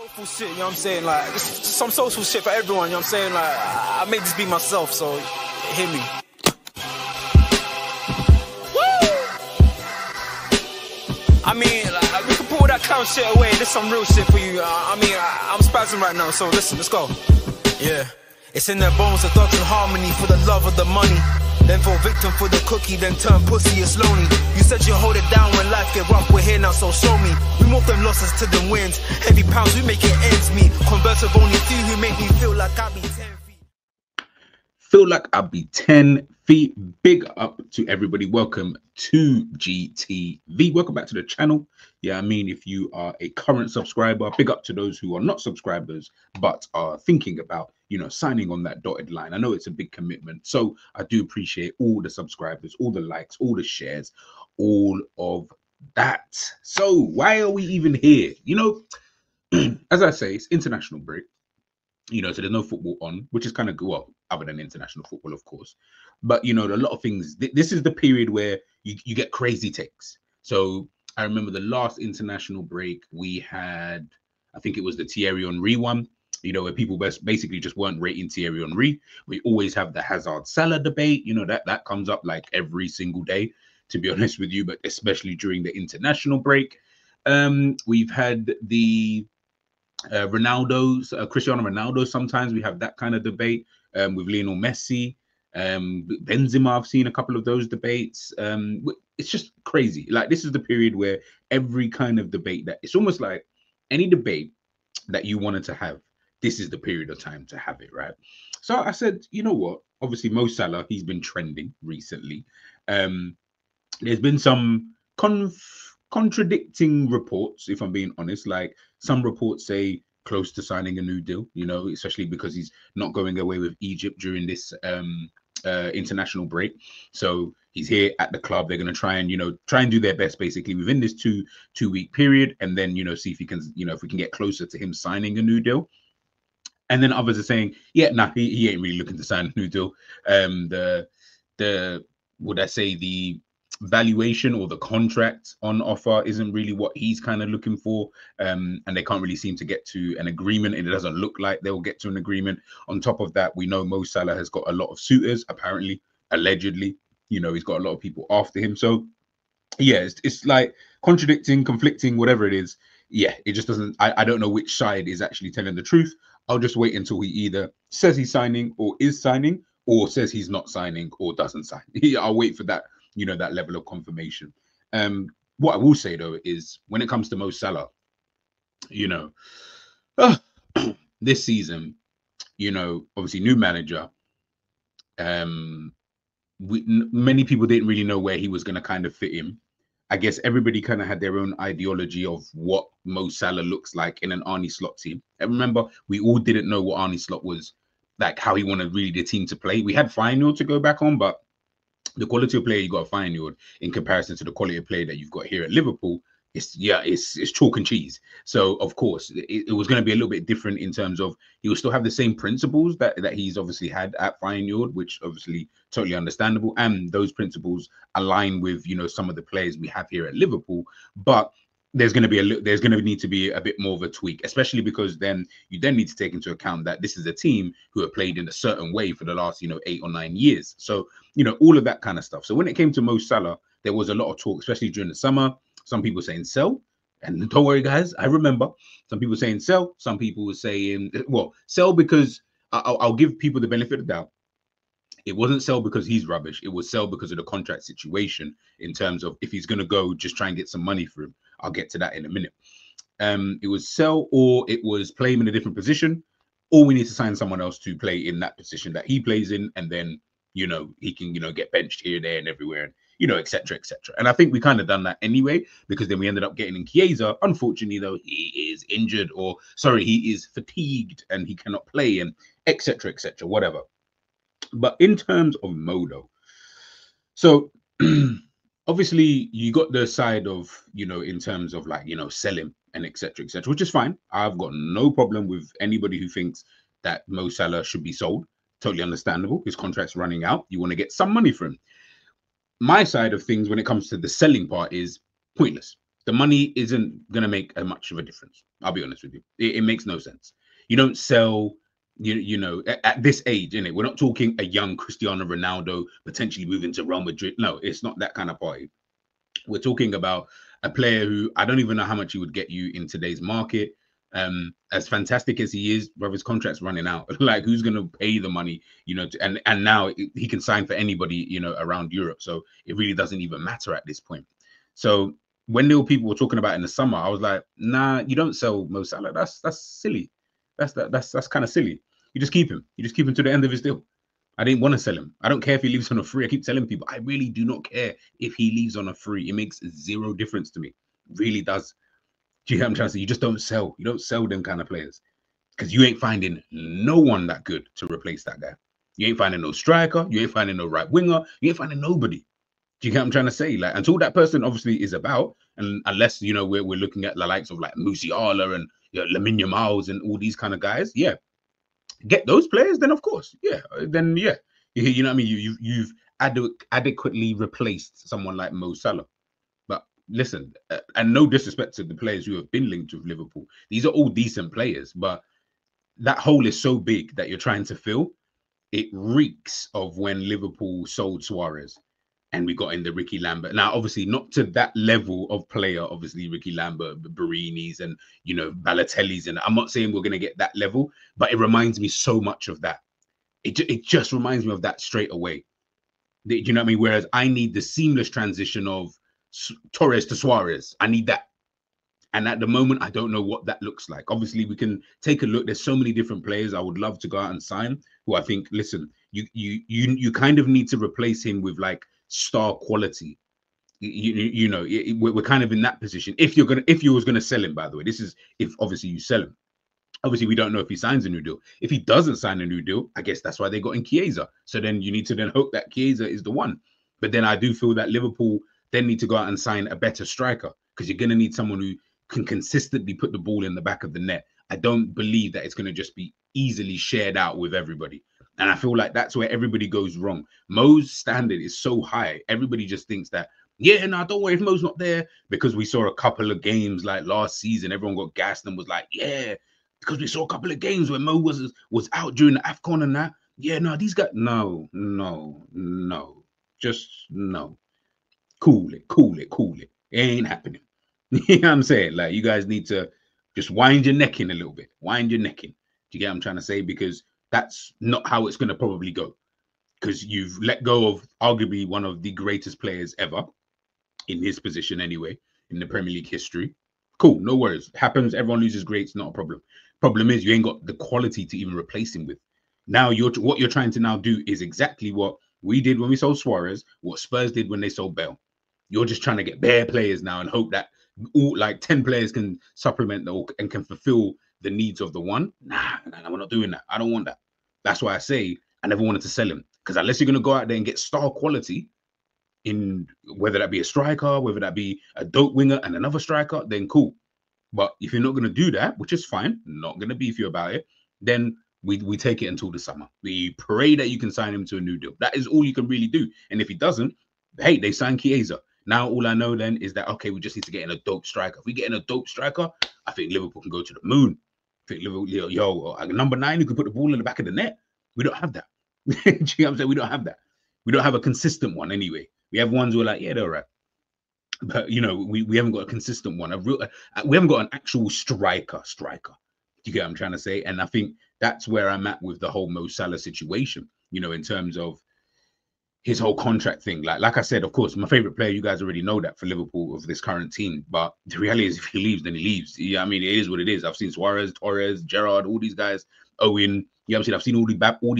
Soulful shit, you know what I'm saying? Like, just some soulful shit for everyone, you know what I'm saying? Like, I made this be myself, so hear me. Woo! I mean, like, we can put all that clown shit away. This some real shit for you. I mean, I'm spazzing right now, so listen, let's go. Yeah. It's in their bones, the dogs in harmony for the love of the money. Then fall victim for the cookie, then turn pussy, it's lonely. You said you hold it down when life get rough, we're here now, so show me. We move them losses to them wins. Heavy pounds, we make it ends meet. Converse of only few who make me feel like I be 10 feet. Feel like I'll be 10 feet. Big up to everybody. Welcome to GTV. Welcome back to the channel. Yeah, I mean, if you are a current subscriber, big up to those who are not subscribers, but are thinking about, you know, signing on that dotted line. I know it's a big commitment. So I do appreciate all the subscribers, all the likes, all the shares, all of that. So why are we even here? You know, as I say, it's international break. You know, so there's no football on, which is kind of good, well, other than international football, of course. But, you know, a lot of things, this is the period where you get crazy takes. So I remember the last international break we had, I think it was the Thierry Henry one, you know, where people basically just weren't rating Thierry Henry. We always have the Hazard Salah debate, you know, that comes up like every single day, to be honest with you, but especially during the international break. We've had the Cristiano Ronaldo. Sometimes we have that kind of debate with Lionel Messi, Benzema. I've seen a couple of those debates. It's just crazy. Like, this is the period where every kind of debate, that it's almost like any debate that you wanted to have, this is the period of time to have it, right? So I said, you know what? Obviously, Mo Salah, he's been trending recently. There's been some contradicting reports, if I'm being honest. Like, some reports say close to signing a new deal, you know, especially because he's not going away with Egypt during this international break. So he's here at the club. They're going to try and do their best basically within this two-week period, and then, you know, see if he can, you know, if we can get closer to him signing a new deal. And then others are saying, yeah, nah, he ain't really looking to sign a new deal. The valuation or the contract on offer isn't really what he's kind of looking for, and they can't really seem to get to an agreement, and it doesn't look like they'll get to an agreement. On top of that, we know Mo Salah has got a lot of suitors, apparently, allegedly. You know, he's got a lot of people after him. So yeah, it's like contradicting, conflicting, whatever it is. Yeah, it just doesn't, I don't know which side is actually telling the truth. I'll just wait until he either says he's signing or is signing, or says he's not signing or doesn't sign. I'll wait for that, you know, that level of confirmation. What I will say though is, when it comes to Mo Salah, you know, this season, you know, obviously new manager, many people didn't really know where he was going to kind of fit in. I guess everybody kind of had their own ideology of what Mo Salah looks like in an Arne Slot team. And remember, we all didn't know what Arne Slot was like, how he wanted really the team to play. We had Feyenoord to go back on, but the quality of player you got at Feyenoord in comparison to the quality of player that you've got here at Liverpool, it's chalk and cheese. So of course it was going to be a little bit different in terms of he will still have the same principles that he's obviously had at Feyenoord, which obviously totally understandable, and those principles align with, you know, some of the players we have here at Liverpool. But there's going to need to be a bit more of a tweak, especially because then you need to take into account that this is a team who have played in a certain way for the last, you know, 8 or 9 years. So, you know, all of that kind of stuff. So when it came to Mo Salah, there was a lot of talk, especially during the summer. Some people saying sell, and don't worry, guys, I remember. Some people saying sell. Some people were saying, well, sell because I'll give people the benefit of the doubt. It wasn't sell because he's rubbish. It was sell because of the contract situation, in terms of if he's going to go, just try and get some money for him. I'll get to that in a minute. It was sell, or it was play him in a different position, or we need to sign someone else to play in that position that he plays in, and then, you know, he can, you know, get benched here, there, and everywhere, and, you know, etc., etc. And I think we kind of done that anyway, because then we ended up getting in Chiesa. Unfortunately, though, he is injured, or sorry, he is fatigued and he cannot play, and etc., etc., whatever. But in terms of Modo, so obviously you got the side of, you know, in terms of like, you know, selling and etc., etc., which is fine. I've got no problem with anybody who thinks that Mo Salah should be sold. Totally understandable. His contract's running out. You want to get some money from him. My side of things when it comes to the selling part is pointless. The money isn't going to make much of a difference. I'll be honest with you. It makes no sense. You don't sell, you know, at this age, innit? We're not talking a young Cristiano Ronaldo potentially moving to Real Madrid. No, it's not that kind of party. We're talking about a player who I don't even know how much he would get you in today's market. As fantastic as he is, bro, his contract's running out. Like, who's going to pay the money, you know, and now he can sign for anybody, you know, around Europe. So it really doesn't even matter at this point. So when there were people were talking about in the summer, I was like, nah, you don't sell Mo Salah. That's silly. That's kind of silly. You just keep him. You just keep him to the end of his deal. I didn't want to sell him. I don't care if he leaves on a free. I keep telling people, I really do not care if he leaves on a free. It makes zero difference to me. It really does. Do you hear what I'm trying to say? You just don't sell. You don't sell them kind of players because you ain't finding no one that good to replace that guy. You ain't finding no striker. You ain't finding no right winger. You ain't finding nobody. Do you get what I'm trying to say? Like, until that person obviously is about, and unless, you know, we're looking at the likes of like Mo Salah and, you know, 𝐵𝐸 𝐸𝐼 and all these kind of guys, yeah, get those players, then of course, yeah, then yeah, you know what I mean. You've adequately replaced someone like Mo Salah. But listen, and no disrespect to the players who have been linked with Liverpool, these are all decent players, but that hole is so big that you're trying to fill. It reeks of when Liverpool sold Suarez and we got in the Ricky Lambert. Now, obviously, not to that level of player, obviously, Ricky Lambert, Barini's and, you know, Balotelli's. And I'm not saying we're going to get that level, but it reminds me so much of that. It just reminds me of that straight away. Do you know what I mean? Whereas I need the seamless transition of Torres to Suarez. I need that. And at the moment, I don't know what that looks like. Obviously, we can take a look. There's so many different players I would love to go out and sign who I think, listen, you kind of need to replace him with like star quality. You know, we're kind of in that position. If you was gonna sell him, by the way, this is if obviously you sell him. Obviously, we don't know if he signs a new deal. If he doesn't sign a new deal, I guess that's why they got in 𝐿𝐴ZE. So then you need to then hope that 𝐿𝐴ZE is the one. But then I do feel that Liverpool then need to go out and sign a better striker because you're gonna need someone who can consistently put the ball in the back of the net. I don't believe that it's going to just be easily shared out with everybody. And I feel like that's where everybody goes wrong. Mo's standard is so high. Everybody just thinks that, yeah, no, don't worry if Mo's not there, because we saw a couple of games like last season. Everyone got gassed and was like, yeah, because we saw a couple of games where Mo was out during the AFCON and that. Yeah, no, these guys, no, just no. Cool it. It ain't happening. You know what I'm saying? Like, you guys need to just wind your neck in a little bit. Wind your neck in. Do you get what I'm trying to say? Because that's not how it's going to probably go. Because you've let go of arguably one of the greatest players ever in his position anyway, in the Premier League history. Cool, no worries. Happens. Everyone loses greats, not a problem. Problem is you ain't got the quality to even replace him with. Now, what you're trying to now do is exactly what we did when we sold Suarez, what Spurs did when they sold Bale. You're just trying to get bare players now and hope that all like 10 players can supplement and can fulfill the needs of the one. Nah, we're not doing that. I don't want that. That's why I say I never wanted to sell him, because unless you're going to go out there and get star quality in whether that be a striker, whether that be a dope winger and another striker, then cool. But if you're not going to do that, which is fine, not going to beef you about it, then we take it until the summer. We pray that you can sign him to a new deal. That is all you can really do. And if he doesn't, hey, they sign 𝐿𝐴ZE. Now, all I know then is that, okay, we just need to get in a dope striker. If we get in a dope striker, I think Liverpool can go to the moon. I think Liverpool, number 9 who can put the ball in the back of the net. We don't have that. Do you know what I'm saying? We don't have that. We don't have a consistent one anyway. We have ones who are like, yeah, they're all right. But, you know, we haven't got a consistent one. We haven't got an actual striker. Do you get what I'm trying to say? And I think that's where I'm at with the whole Mo Salah situation, you know, in terms of his whole contract thing. Like I said, of course, my favorite player, you guys already know that for Liverpool of this current team. But the reality is, if he leaves, then he leaves. Yeah, I mean, it is what it is. I've seen Suarez, Torres, Gerrard, all these guys, Owen. Yeah, I've seen all these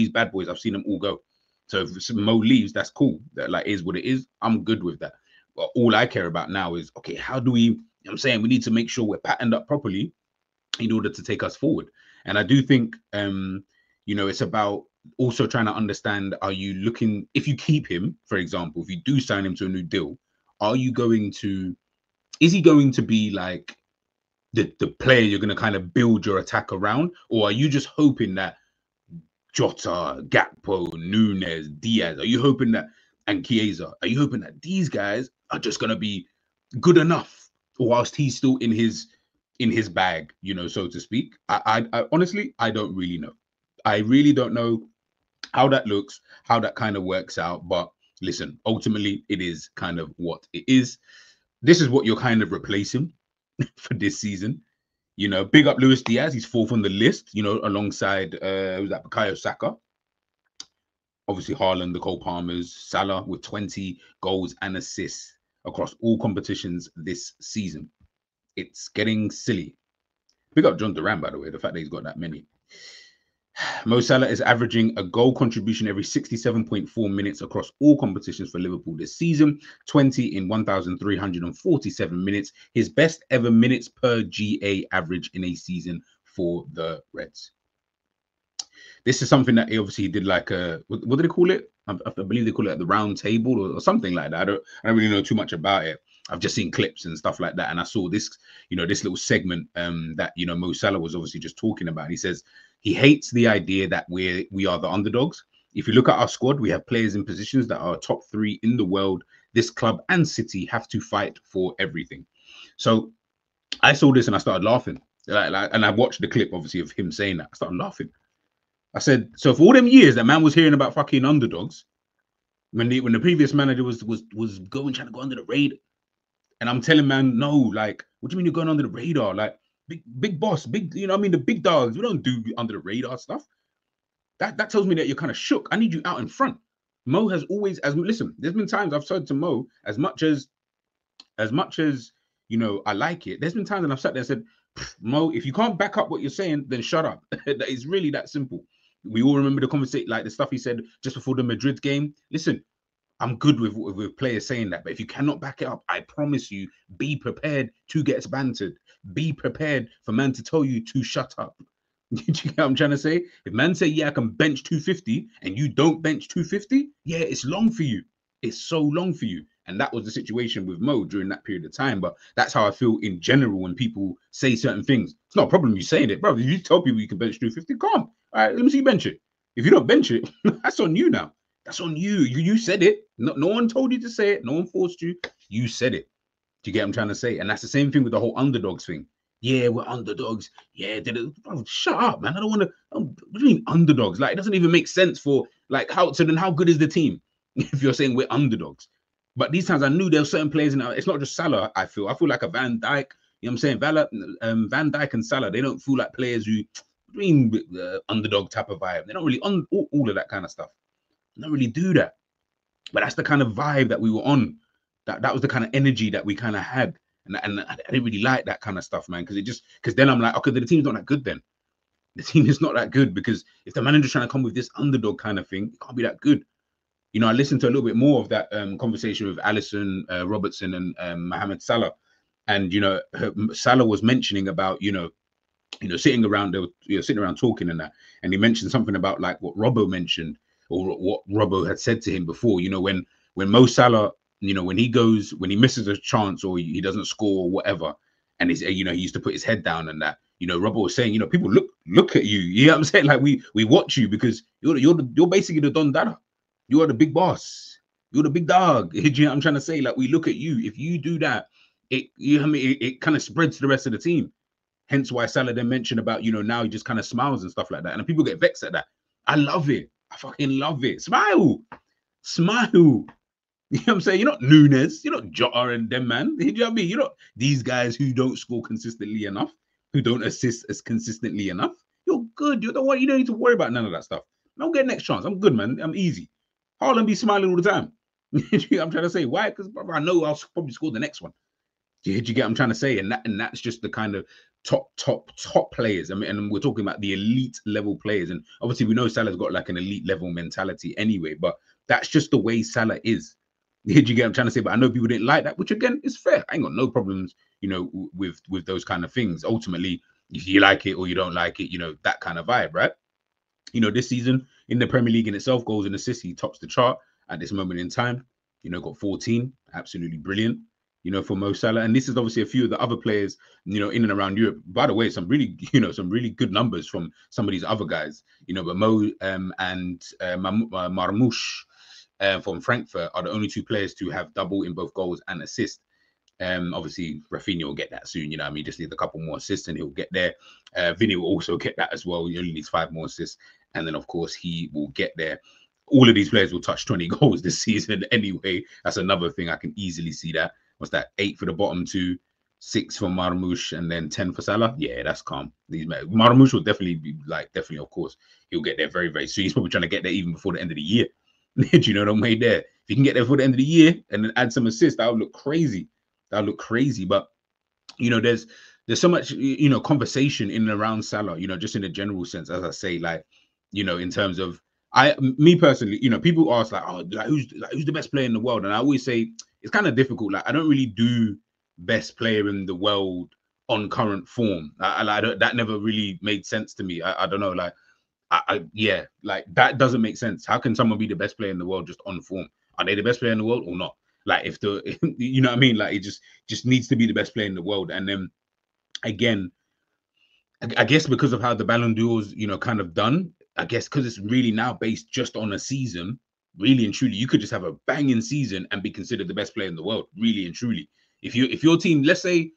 bad boys. I've seen them all go. So if Mo leaves, that's cool. That like is what it is. I'm good with that. But all I care about now is, okay, how do we? You know what I'm saying, we need to make sure we're patterned up properly in order to take us forward. And I do think, you know, it's about also trying to understand, are you looking, if you keep him, for example, if you do sign him to a new deal, are you going to, is he going to be like the player you're going to kind of build your attack around? Or are you just hoping that Jota, Gakpo, Nunes, Diaz, are you hoping that, and 𝐿𝐴ZE, are you hoping that these guys are just going to be good enough whilst he's still in his bag, you know, so to speak. I honestly, I don't really know. I really don't know how that looks, how that kind of works out. But listen, ultimately, it is kind of what it is. This is what you're kind of replacing for this season. You know, big up Luis Diaz. He's fourth on the list, you know, alongside who's that? Bukayo Saka. Obviously, Haaland, the Cole Palmers, Salah with 20 goals and assists across all competitions this season. It's getting silly. Big up Jon II, by the way, the fact that he's got that many. Mo Salah is averaging a goal contribution every 67.4 minutes across all competitions for Liverpool this season, 20 in 1,347 minutes, his best ever minutes per GA average in a season for the Reds. This is something that he obviously did, like a, what do they call it? I believe they call it the round table or something like that. I don't really know too much about it. I've just seen clips and stuff like that. And I saw this, you know, this little segment that, you know, Mo Salah was obviously just talking about. He says he hates the idea that we are the underdogs. If you look at our squad, we have players in positions that are top 3 in the world. This club and city have to fight for everything. So I saw this and I started laughing. And I watched the clip, obviously, of him saying that. I started laughing. I said, so for all them years that man was hearing about fucking underdogs, when the previous manager was going trying to go under the radar, and I'm telling man, no, like, what do you mean you're going under the radar? Like, big boss, big, you know what I mean? The big dogs, we don't do under the radar stuff. That tells me that you're kind of shook. I need you out in front. Mo has always, listen, there's been times I've said to Mo, as much as you know, I like it. There's been times when I've sat there and said, Mo, if you can't back up what you're saying, then shut up. That is really that simple. We all remember the conversation, like the stuff he said just before the Madrid game. Listen, I'm good with players saying that, but if you cannot back it up, I promise you, be prepared to get bantered. Be prepared for man to tell you to shut up. Do you get what I'm trying to say? If man say, yeah, I can bench 250 and you don't bench 250, yeah, it's long for you. It's so long for you. And that was the situation with Mo during that period of time. But that's how I feel in general when people say certain things. It's not a problem you saying it, bro. If you tell people you can bench 250, come on. All right, let me see you bench it. If you don't bench it, that's on you now. That's on you. You said it. No one told you to say it. No one forced you. You said it. Do you get what I'm trying to say? And that's the same thing with the whole underdogs thing. Yeah, we're underdogs. Yeah, bro, shut up, man. I don't want to. What do you mean underdogs? Like, it doesn't even make sense for, like, how. So then how good is the team if you're saying we're underdogs? But these times I knew there were certain players in it's not just Salah. I feel like a Van Dijk. You know what I'm saying? Van Dijk and Salah, they don't feel like players who bring the underdog type of vibe. They don't really on all of that kind of stuff. They don't really do that. But that's the kind of vibe that we were on. That was the kind of energy that we kind of had. And I didn't really like that kind of stuff, man. Because then I'm like, okay, the team's not that good then. The team is not that good, because if the manager's trying to come with this underdog kind of thing, it can't be that good. You know, I listened to a little bit more of that conversation with Alisson, Robertson, and Mohamed Salah, and you know, Salah was mentioning about you know, sitting around talking and that, and he mentioned something about like what Robbo mentioned or what Robbo had said to him before. You know, when Mo Salah, you know, when he misses a chance or he doesn't score or whatever, and he's, you know, he used to put his head down and that. You know, Robbo was saying, you know, people look at you. You know what I'm saying? Like we watch you because you're basically the Don Dada. You are the big boss. You're the big dog. You know what I'm trying to say? Like, we look at you. If you do that, you know what I mean? It kind of spreads to the rest of the team. Hence why Salah then mentioned about, you know, now he just kind of smiles and stuff like that. And people get vexed at that. I love it. I fucking love it. Smile. Smile. You know what I'm saying? You're not Nunes. You're not Jota and them, man. You know what I mean? You're not these guys who don't score consistently enough, who don't assist as consistently enough. You're good. You don't need to worry about none of that stuff. I'll get next chance. I'm good, man. I'm easy. Haaland be smiling all the time. I'm trying to say why? Because I know I'll probably score the next one. Do you get what I'm trying to say? And that's just the kind of top players. I mean, and we're talking about the elite level players. And obviously we know Salah's got like an elite level mentality anyway, but that's just the way Salah is. Did you get what I'm trying to say? But I know people didn't like that, which again is fair. I ain't got no problems, you know, with those kind of things. Ultimately, if you like it or you don't like it, you know, that kind of vibe, right? You know, this season in the Premier League in itself, goals and assists, he tops the chart at this moment in time. You know, got 14, absolutely brilliant, you know, for Mo Salah. And this is obviously a few of the other players, you know, in and around Europe. By the way, some really good numbers from some of these other guys, you know, but Mo and Marmoush from Frankfurt are the only two players to have double in both goals and assists. Obviously, Rafinha will get that soon. You know what I mean? Just need a couple more assists and he'll get there. Vinny will also get that as well. He only needs 5 more assists. And then, of course, he will get there. All of these players will touch 20 goals this season anyway. That's another thing. I can easily see that. What's that? 8 for the bottom 2, 6 for Marmoush, and then 10 for Salah. Yeah, that's calm. Marmoush will definitely be definitely, of course, he'll get there very, very soon. He's probably trying to get there even before the end of the year. Do you know what I'm saying there? If you can get there before the end of the year and then add some assists, that would look crazy. That would look crazy. But, you know, there's so much, you know, conversation in and around Salah, you know, just in a general sense, as I say, you know, in terms of, me personally, you know, people ask who's the best player in the world? And I always say it's kind of difficult. I don't really do best player in the world on current form. That never really made sense to me. I don't know, yeah, that doesn't make sense. How can someone be the best player in the world just on form? Are they the best player in the world or not? If you know what I mean? It just needs to be the best player in the world. And then again, I guess because of how the Ballon d'Or's, you know, kind of done, I guess because it's really now based just on a season, really and truly, you could just have a banging season and be considered the best player in the world, really and truly. If your team, let's say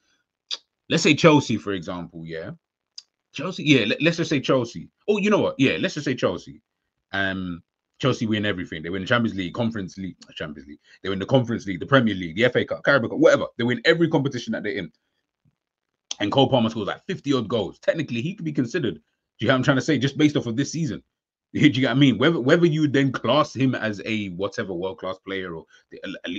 Chelsea, for example, yeah. Chelsea, yeah, let's just say Chelsea. Oh, you know what? Yeah, let's just say Chelsea. Chelsea win everything. They win the Champions League, Champions League. They win the Conference League, the Premier League, the FA Cup, Carabao Cup, whatever. They win every competition that they're in. And Cole Palmer scores 50-odd goals. Technically, he could be considered. Do you know what I'm trying to say? Just based off of this season. Do you get what I mean? Whether you then class him as a whatever world-class player or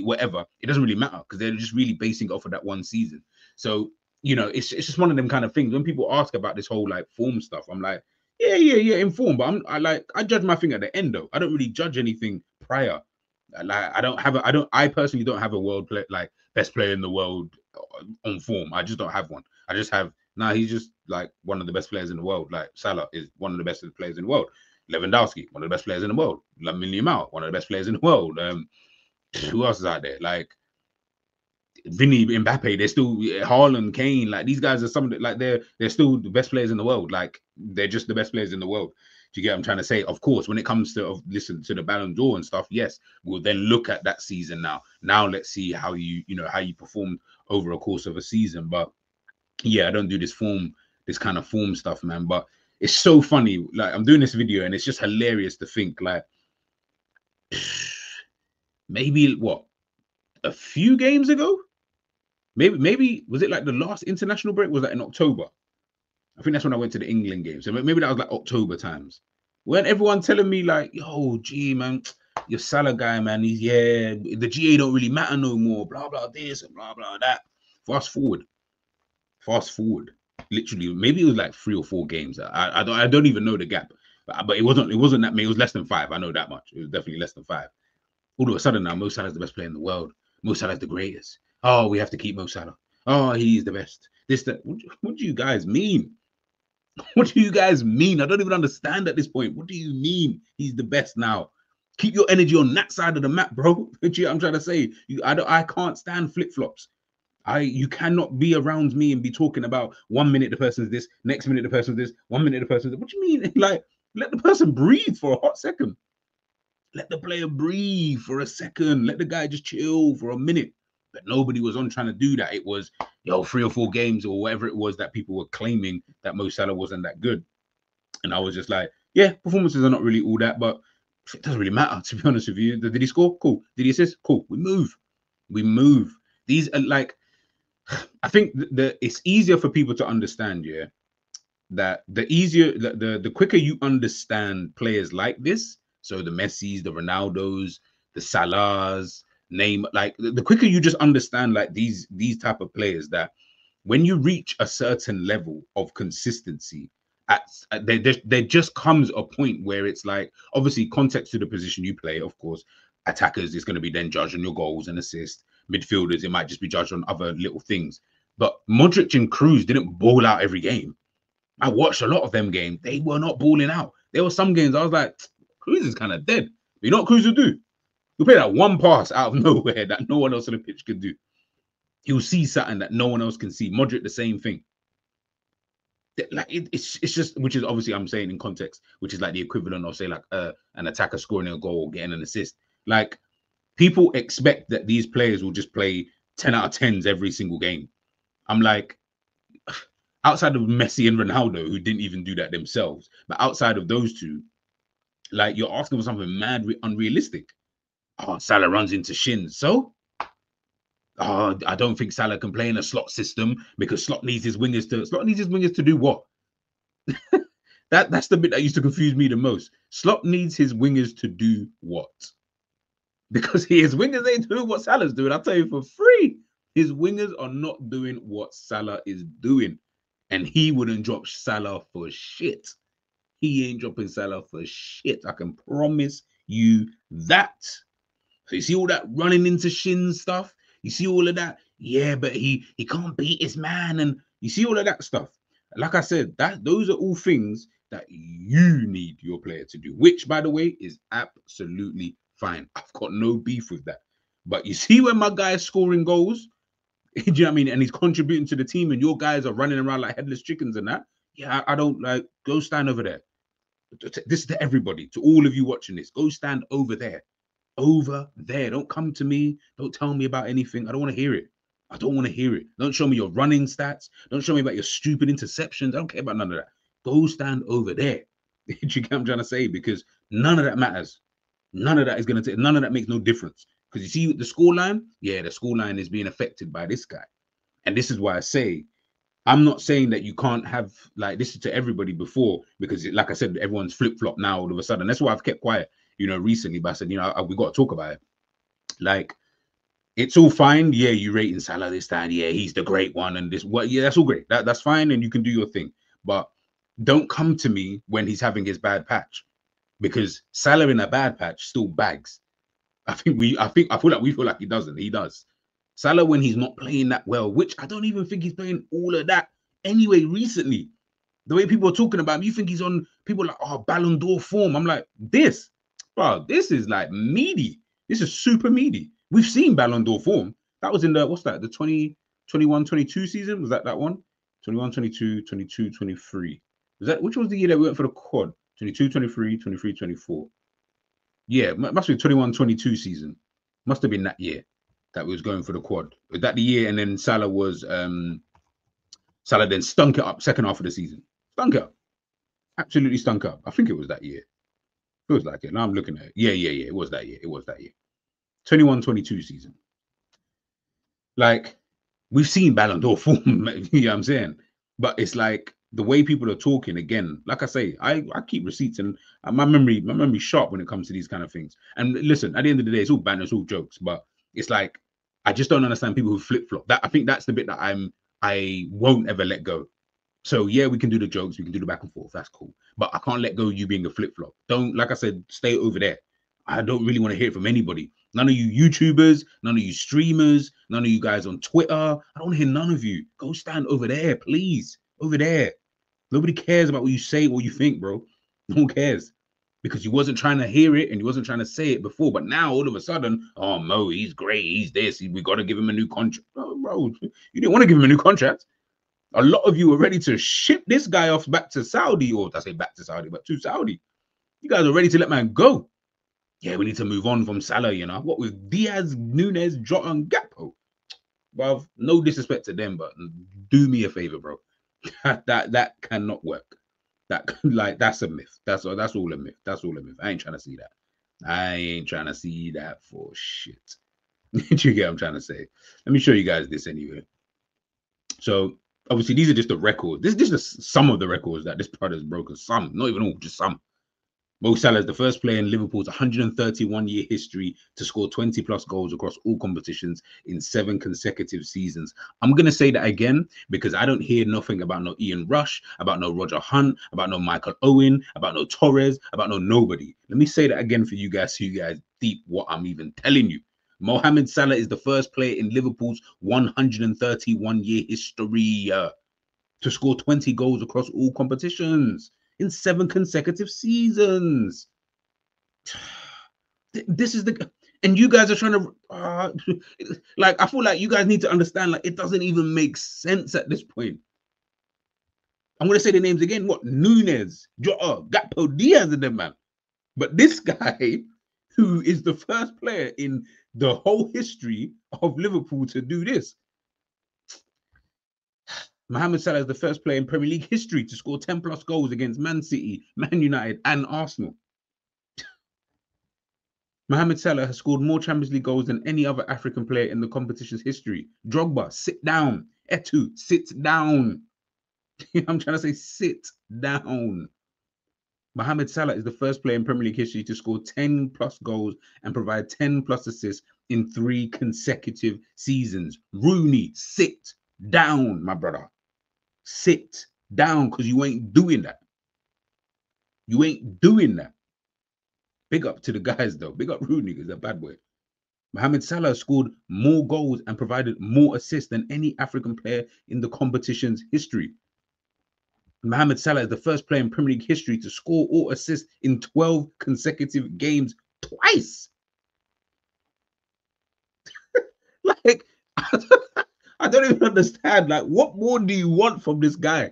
whatever, it doesn't really matter because they're just really basing off of that one season. So, you know, it's just one of them kind of things. When people ask about this whole form stuff, I'm like, yeah, in form, but I judge my thing at the end though. I don't really judge anything prior. I personally don't have a world play best player in the world on form. I just don't have one. I just have he's just one of the best players in the world. Salah is one of the best players in the world. Lewandowski, one of the best players in the world. Lamine Yamal, one of the best players in the world. Who else is out there? Vinny, Mbappe, they're still Haaland, Kane. These guys are some of the, they're still the best players in the world. They're just the best players in the world. Do you get what I'm trying to say? Of course, when it comes to listen to the Ballon d'Or and stuff, yes, we'll then look at that season now. Now let's see how you performed over a course of a season. But yeah, I don't do this kind of form stuff, man. But it's so funny. I'm doing this video and it's just hilarious to think maybe what, a few games ago? Maybe was it the last international break? Was that in October? I think that's when I went to the England game. So maybe that was October times. When everyone telling me yo, G, man, you're Salah guy, man. The GA don't really matter no more. Blah, blah, this and blah, blah, that. Fast forward. Literally, maybe it was 3 or 4 games. I don't even know the gap. But it wasn't that many. It was less than 5. I know that much. It was definitely less than 5. All of a sudden now, Mo Salah is the best player in the world. Mo Salah is the greatest. Oh, we have to keep Mo Salah. Oh, he's the best. What do you guys mean? What do you guys mean? I don't even understand at this point. What do you mean he's the best now? Keep your energy on that side of the map, bro. I'm trying to say, I can't stand flip-flops. You cannot be around me and be talking about 1 minute the person's this, next minute the person's this, 1 minute the person's this. What do you mean? Let the person breathe for a hot second. Let the player breathe for a second. Let the guy just chill for a minute. But nobody was on trying to do that. It was, 3 or 4 games or whatever it was that people were claiming that Mo Salah wasn't that good. And I was just yeah, performances are not really all that, but it doesn't really matter, to be honest with you. Did he score? Cool. Did he assist? Cool. We move. These are I think it's easier for people to understand, yeah, that the quicker you understand players like this, so the Messis, the Ronaldos, the Salahs, the quicker you just understand these type of players, that when you reach a certain level of consistency, there just comes a point where it's obviously context to the position you play, of course. Attackers is going to be then judged on your goals and assists. Midfielders, it might just be judged on other little things. But Modric and Kroos didn't ball out every game. I watched a lot of them games. They were not balling out. There were some games I was like, Kroos is kind of dead. But you know what Kroos will do? He'll play that one pass out of nowhere that no one else on the pitch can do. He'll see something that no one else can see. Modric, the same thing. It's just, which is obviously I'm saying in context, which is the equivalent of say an attacker scoring a goal or getting an assist. People expect that these players will just play 10 out of 10s every single game. I'm like, outside of Messi and Ronaldo, who didn't even do that themselves, but outside of those two, like, you're asking for something mad unrealistic. Oh, Salah runs into shins. So, I don't think Salah can play in a slot system because Slot needs his wingers to do what? That's the bit that used to confuse me the most. Slot needs his wingers to do what? Because his wingers ain't doing what Salah's doing. I'll tell you for free. His wingers are not doing what Salah is doing. And he wouldn't drop Salah for shit. He ain't dropping Salah for shit. I can promise you that. So you see all that running into shin stuff? You see all of that? Yeah, but he can't beat his man. And you see all of that stuff. Like I said, those are all things that you need your player to do, which, by the way, is absolutely fine. I've got no beef with that. But you see when my guy is scoring goals, do you know what I mean? And he's contributing to the team and your guys are running around like headless chickens and that. Yeah, I don't like, go stand over there. This is to everybody, to all of you watching this. Go stand over there. Over there. Don't come to me. Don't tell me about anything. I don't want to hear it. I don't want to hear it. Don't show me your running stats. Don't show me about your stupid interceptions. I don't care about none of that. Go stand over there. Do you get what I'm trying to say? Because none of that matters. None of that is going to take, none of that makes no difference. Because you see the scoreline, yeah, the scoreline is being affected by this guy. And this is why I say, I'm not saying that you can't have, like, this is to everybody before, because like I said, everyone's flip-flop now all of a sudden. That's why I've kept quiet, you know, recently. But I said, you know, we got to talk about it. Like, it's all fine. Yeah, you rating Salah this time. Yeah, he's the great one. And this, what? Yeah, that's all great. That's fine. And you can do your thing. But don't come to me when he's having his bad patch, because Salah in a bad patch still bags. I feel like we feel like he doesn't. He does. Salah, when he's not playing that well, which I don't even think he's playing all of that anyway recently. The way people are talking about him, you think he's on, people like, oh, Ballon d'Or form. I'm like, this is like meaty. This is super meaty. We've seen Ballon d'Or form. That was in the, what's that? The 2021-22 season? Was that one? 21-22, 22-23. Was that, which was the year that we went for the quad? 22-23, 23-24. Yeah, must be 21-22 season. Must have been that year that we was going for the quad. Was that the year? And then Salah was Salah then stunk it up second half of the season. Stunk it up. Absolutely stunk up. I think it was that year. It was like it. Now I'm looking at it. Yeah. It was that year. 21-22 season. Like, we've seen Ballon d'Or form, you know what I'm saying? But it's like the way people are talking, again, like I say, I keep receipts, and my memory sharp when it comes to these kind of things. And listen, at the end of the day, it's all banter, it's all jokes, but it's like, I just don't understand people who flip-flop. That, I think that's the bit that I won't ever let go. So yeah, we can do the jokes, we can do the back and forth, that's cool. But I can't let go of you being a flip-flop. Don't, like I said, stay over there. I don't really want to hear it from anybody. None of you YouTubers, none of you streamers, none of you guys on Twitter. I don't want to hear none of you. Go stand over there, please. Over there. Nobody cares about what you say or you think, bro. No one cares. Because you wasn't trying to hear it and you wasn't trying to say it before. But now, all of a sudden, oh, Mo, he's great. He's this. We got to give him a new contract. Oh, bro, you didn't want to give him a new contract. A lot of you are ready to ship this guy off back to Saudi, or I say back to Saudi, but to Saudi. You guys are ready to let man go. Yeah, we need to move on from Salah, you know. What with Diaz, Nunez, Jota, and Gakpo? Well, no disrespect to them, but do me a favor, bro. that cannot work. That's a myth. That's all a myth. That's all a myth. I ain't trying to see that. I ain't trying to see that for shit. You get what I'm trying to say? Let me show you guys this anyway. So obviously these are just the records. This is just some of the records that this brother's broken. Some, not even all, just some. Mo Salah is the first player in Liverpool's 131-year history to score 20+ goals across all competitions in 7 consecutive seasons. I'm going to say that again because I don't hear nothing about no Ian Rush, about no Roger Hunt, about no Michael Owen, about no Torres, about no nobody. Let me say that again for you guys so you guys deep what I'm even telling you. Mohamed Salah is the first player in Liverpool's 131-year history to score 20 goals across all competitions in 7 consecutive seasons. This is the, and you guys are trying to like, I feel like you guys need to understand, like, it doesn't even make sense at this point. I'm gonna say the names again. What? Nunez, Jota, Gakpo, Diaz, and them, man. But this guy, who is the first player in the whole history of Liverpool to do this. Mohamed Salah is the first player in Premier League history to score 10+ goals against Man City, Man United, and Arsenal. Mohamed Salah has scored more Champions League goals than any other African player in the competition's history. Drogba, sit down. Eto'o, sit down. I'm trying to say sit down. Mohamed Salah is the first player in Premier League history to score 10+ goals and provide 10+ assists in 3 consecutive seasons. Rooney, sit down, my brother. Sit down, because you ain't doing that. You ain't doing that. Big up to the guys, though. Big up Rooney, because they're bad boy. Mohamed Salah scored more goals and provided more assists than any African player in the competition's history. Mohamed Salah is the first player in Premier League history to score or assist in 12 consecutive games twice. Like, I don't even understand. Like, what more do you want from this guy?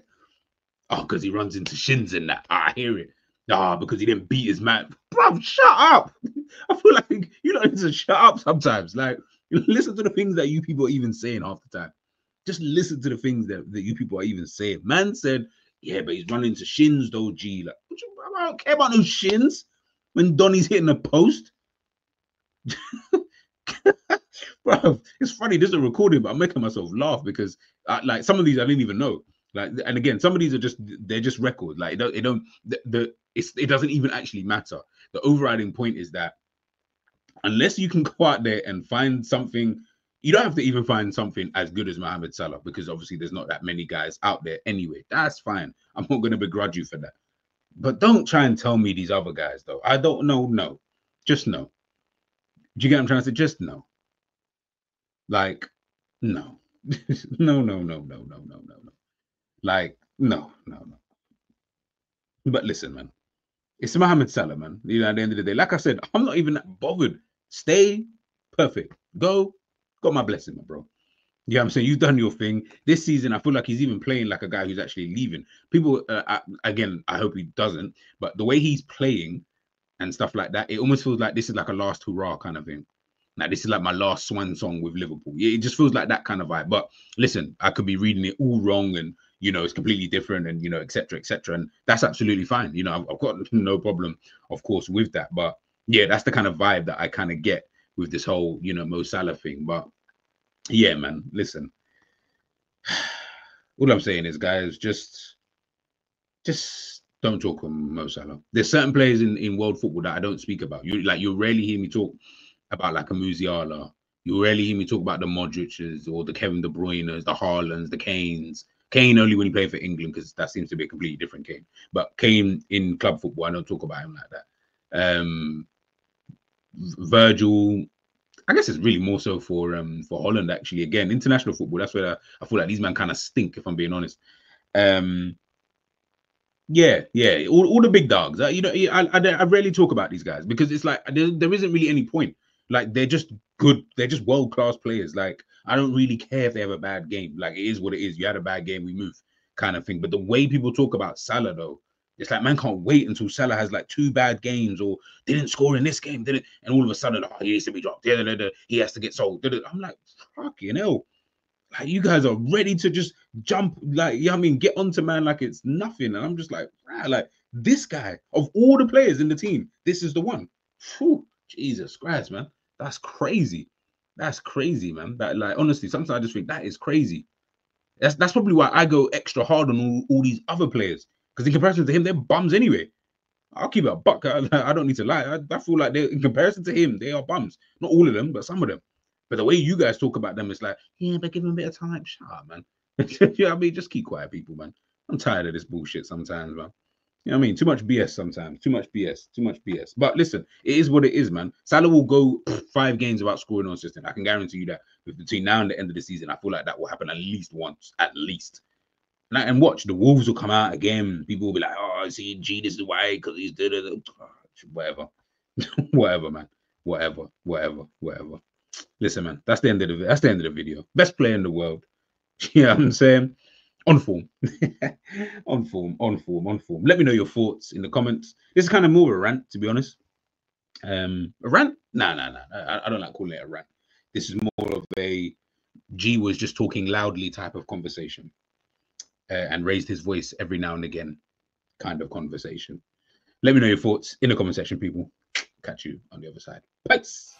Oh, because he runs into shins in that. I hear it. Because he didn't beat his man. Bro, shut up. I feel like you don't need to shut up sometimes. Like, listen to the things that you people are even saying half the time. Just listen to the things that you people are even saying. Man said, yeah, but he's running into shins though, G. Like, I don't care about those shins when Donny's hitting the post. Bro, it's funny. This is a recording, but I'm making myself laugh because like some of these I didn't even know. Like, and again, some of these are they're just records. Like, it doesn't even actually matter. The overriding point is that unless you can go out there and find something, you don't have to even find something as good as Mohamed Salah, because obviously there's not that many guys out there anyway. That's fine. I'm not going to begrudge you for that. But don't try and tell me these other guys, though. I don't know. No. Just no. Do you get what I'm trying to say? Just no. Like, no. No. Like, no. But listen, man. It's Mohamed Salah, man. You know, at the end of the day, like I said, I'm not even that bothered. Stay perfect. Go. Got my blessing, my bro. Yeah, I'm saying you've done your thing this season. I feel like he's even playing like a guy who's actually leaving. People, again, I hope he doesn't. But the way he's playing and stuff like that, it almost feels like this is like a last hurrah kind of thing. Like, this is like my last swan song with Liverpool. It just feels like that kind of vibe. But listen, I could be reading it all wrong, and you know, it's completely different, and you know, etc. And that's absolutely fine. You know, I've got no problem, of course, with that. But yeah, that's the kind of vibe that I kind of get with this whole, you know, Mo Salah thing. But yeah, man, listen. All I'm saying is, guys, just don't talk on Mo Salah. There's certain players in world football that I don't speak about. You'll rarely hear me talk about like a Musiala. You rarely hear me talk about the Modric's or the Kevin De Bruyne's, the Haalands, the Kanes. Kane only when he played for England, because that seems to be a completely different Kane. But Kane in club football, I don't talk about him like that. Virgil, I guess it's really more so for Holland, actually. Again, international football, that's where I feel like these men kind of stink, if I'm being honest. Yeah, all the big dogs. You know, I rarely talk about these guys because it's like there isn't really any point. Like, they're just good. They're just world-class players. Like, I don't really care if they have a bad game. Like, it is what it is. You had a bad game, we move, kind of thing. But the way people talk about Salah, though, it's like, man can't wait until Salah has like 2 bad games or didn't score in this game, didn't, and all of a sudden, oh, he needs to be dropped. He has to get sold. I'm like, fucking hell. Like, you guys are ready to just jump, like, you know what I mean, get onto man like it's nothing. And I'm just like, right, like, this guy, of all the players in the team, this is the one. Whew, Jesus Christ, man. That's crazy. That's crazy, man. That, like, honestly, sometimes I just think that is crazy. That's probably why I go extra hard on all these other players. Because in comparison to him, they're bums anyway. I'll keep it a buck. I don't need to lie. I feel like in comparison to him, they are bums. Not all of them, but some of them. But the way you guys talk about them, it's like, yeah, but give them a bit of time. Shut up, man. You know what I mean? Just keep quiet, people, man. I'm tired of this bullshit sometimes, man. You know what I mean? Too much BS sometimes. Too much BS. But listen, it is what it is, man. Salah will go 5 games without scoring or assisting. I can guarantee you that. Between now and the end of the season, I feel like that will happen at least once. At least. And watch, the Wolves will come out again. People will be like, oh, see, G, this is why, because he's whatever. Whatever, man. Whatever. Listen, man, that's the end of the video. Best player in the world. You know what I'm saying? On form. on form. Let me know your thoughts in the comments. This is kind of more of a rant, to be honest. A rant? No. I don't like calling it a rant. This is more of a G was just talking loudly type of conversation, and raised his voice every now and again kind of conversation. Let me know your thoughts in the comment section, people. Catch you on the other side. Peace.